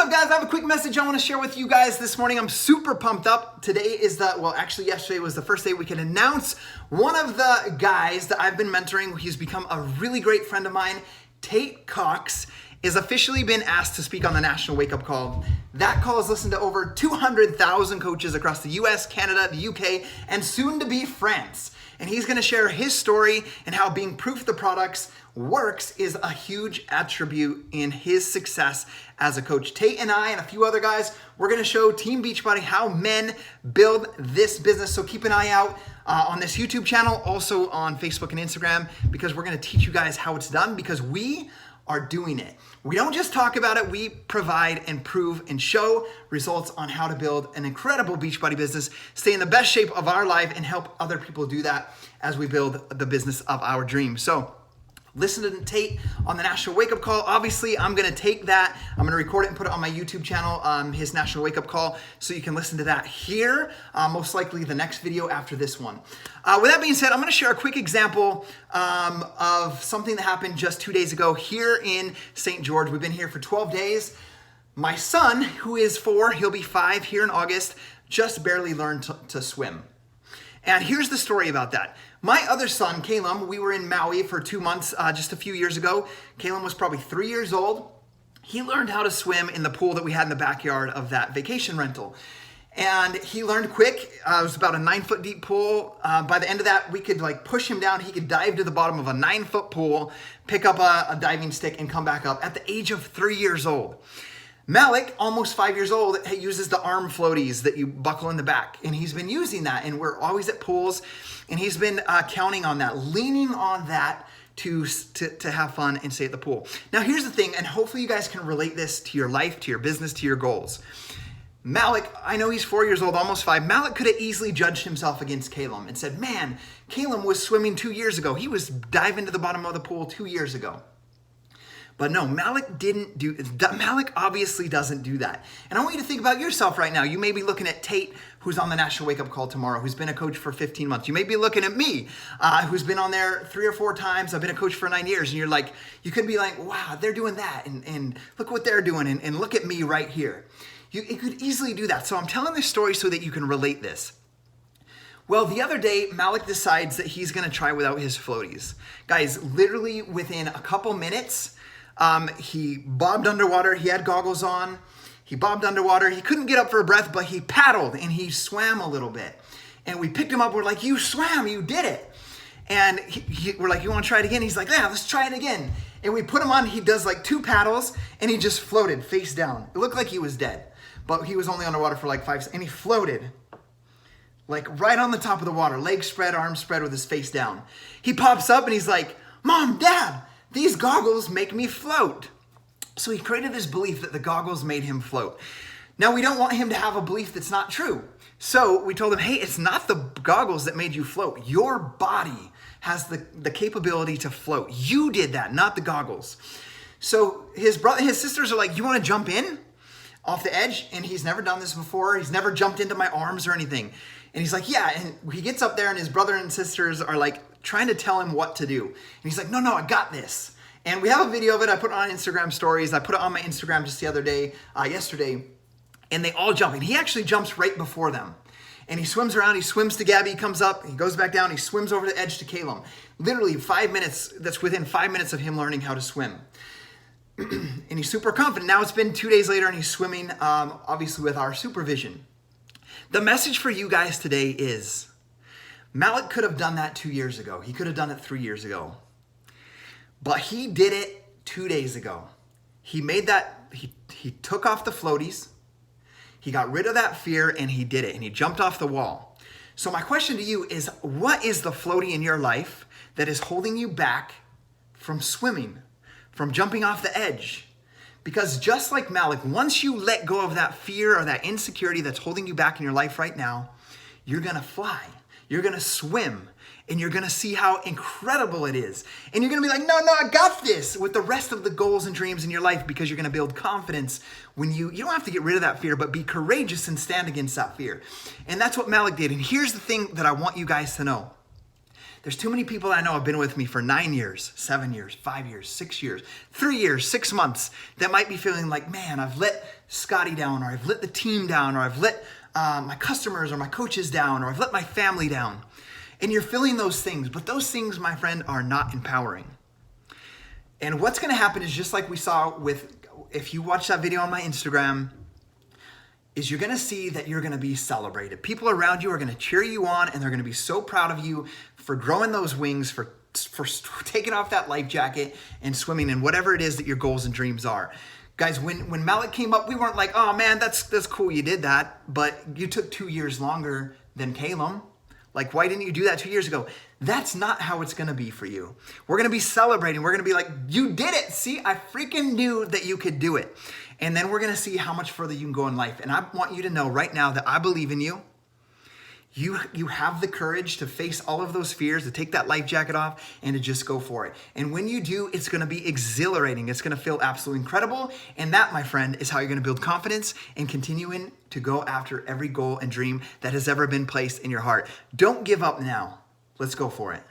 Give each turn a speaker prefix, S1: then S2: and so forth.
S1: up, guys? I have a quick message I want to share with you guys this morning. I'm super pumped up. Today is yesterday was the first day we can announce one of the guys that I've been mentoring. He's become a really great friend of mine. Tate Cox is officially been asked to speak on the National Wake Up Call. That call is listened to over 200,000 coaches across the US, Canada, the UK, and soon to be France. And he's going to share his story and how being proof the products works is a huge attribute in his success as a coach. Tate and I and a few other guys, we're going to show Team Beachbody how men build this business. So keep an eye out on this YouTube channel, also on Facebook and Instagram, because we're going to teach you guys how it's done, because we are doing it. We don't just talk about it, we provide and prove and show results on how to build an incredible Beachbody business, stay in the best shape of our life, and help other people do that as we build the business of our dreams. So listen to Tate on the National Wake Up Call. Obviously, I'm gonna take that, I'm gonna record it and put it on my YouTube channel, his National Wake Up Call, so you can listen to that here, most likely the next video after this one. With that being said, I'm gonna share a quick example of something that happened just 2 days ago here in St. George. We've been here for 12 days. My son, who is 4, he'll be 5 here in August, just barely learned to swim. And here's the story about that. My other son, Caleb, we were in Maui for 2 months just a few years ago. Caleb was probably 3 years old. He learned how to swim in the pool that we had in the backyard of that vacation rental. And he learned quick. It was about a 9-foot deep pool. By the end of that, we could push him down. He could dive to the bottom of a 9-foot pool, pick up a diving stick and come back up at the age of 3 years old. Malik, almost 5 years old, uses the arm floaties that you buckle in the back. And he's been using that, and we're always at pools. And he's been counting on that, leaning on that to have fun and stay at the pool. Now, here's the thing, and hopefully you guys can relate this to your life, to your business, to your goals. Malik, I know he's 4 years old, almost 5. Malik could have easily judged himself against Caleb and said, man, Caleb was swimming 2 years ago. He was diving to the bottom of the pool 2 years ago. But no, Malik obviously doesn't do that. And I want you to think about yourself right now. You may be looking at Tate, who's on the National Wake Up Call tomorrow, who's been a coach for 15 months. You may be looking at me, who's been on there 3 or 4 times. I've been a coach for 9 years. And you could be like, wow, they're doing that. And look what they're doing. And look at me right here. You could easily do that. So I'm telling this story so that you can relate this. Well, the other day, Malik decides that he's gonna try without his floaties. Guys, literally within a couple minutes, he bobbed underwater. He had goggles on. He bobbed underwater. He couldn't get up for a breath, but he paddled and he swam a little bit. And we picked him up. We're like, you swam, you did it. And we're like, you want to try it again? He's like, yeah, let's try it again. And we put him on. He does 2 paddles and he just floated face down. It looked like he was dead, but he was only underwater for 5 seconds. And he floated right on the top of the water, legs spread, arms spread with his face down. He pops up and he's like, Mom, Dad, these goggles make me float. So he created this belief that the goggles made him float. Now, we don't want him to have a belief that's not true. So we told him, hey, it's not the goggles that made you float. Your body has the capability to float. You did that, not the goggles. So his sisters are like, you want to jump in off the edge? And he's never done this before. He's never jumped into my arms or anything. And he's like, yeah. And he gets up there and his brother and sisters are trying to tell him what to do. And he's like, no, I got this. And we have a video of it. I put it on Instagram stories. I put it on my Instagram just the other day, yesterday, and they all jump. And he actually jumps right before them. And he swims around, he swims to Gabby, he comes up, he goes back down, he swims over the edge to Caleb. Literally 5 minutes, that's within 5 minutes of him learning how to swim. And he's super confident. Now it's been 2 days later and he's swimming, obviously with our supervision. The message for you guys today is, Malik could have done that 2 years ago. He could have done it 3 years ago. But he did it 2 days ago. He made that, he took off the floaties, he got rid of that fear, and he did it, and he jumped off the wall. So my question to you is, what is the floaty in your life that is holding you back from swimming, from jumping off the edge? Because just like Malik, once you let go of that fear or that insecurity that's holding you back in your life right now, you're gonna fly, you're gonna swim, and you're gonna see how incredible it is. And you're gonna be like, no, I got this, with the rest of the goals and dreams in your life, because you're gonna build confidence when you don't have to get rid of that fear, but be courageous and stand against that fear. And that's what Malik did. And here's the thing that I want you guys to know. There's too many people I know have been with me for 9 years, 7 years, 5 years, 6 years, 3 years, 6 months that might be feeling like, man, I've let Scotty down, or I've let the team down, or I've let my customers or my coaches down, or I've let my family down. And you're feeling those things, but those things, my friend, are not empowering. And what's gonna happen is just like we saw if you watch that video on my Instagram, is you're gonna see that you're gonna be celebrated. People around you are gonna cheer you on, and they're gonna be so proud of you for growing those wings, for taking off that life jacket and swimming in whatever it is that your goals and dreams are. Guys, when Malik came up, we weren't like, oh man, that's cool you did that, but you took 2 years longer than Caleb. Like, why didn't you do that 2 years ago? That's not how it's gonna be for you. We're gonna be celebrating. We're gonna be like, you did it. See, I freaking knew that you could do it. And then we're gonna see how much further you can go in life. And I want you to know right now that I believe in you. You have the courage to face all of those fears, to take that life jacket off and to just go for it. And when you do, it's gonna be exhilarating. It's gonna feel absolutely incredible. And that, my friend, is how you're gonna build confidence and continuing to go after every goal and dream that has ever been placed in your heart. Don't give up now. Let's go for it.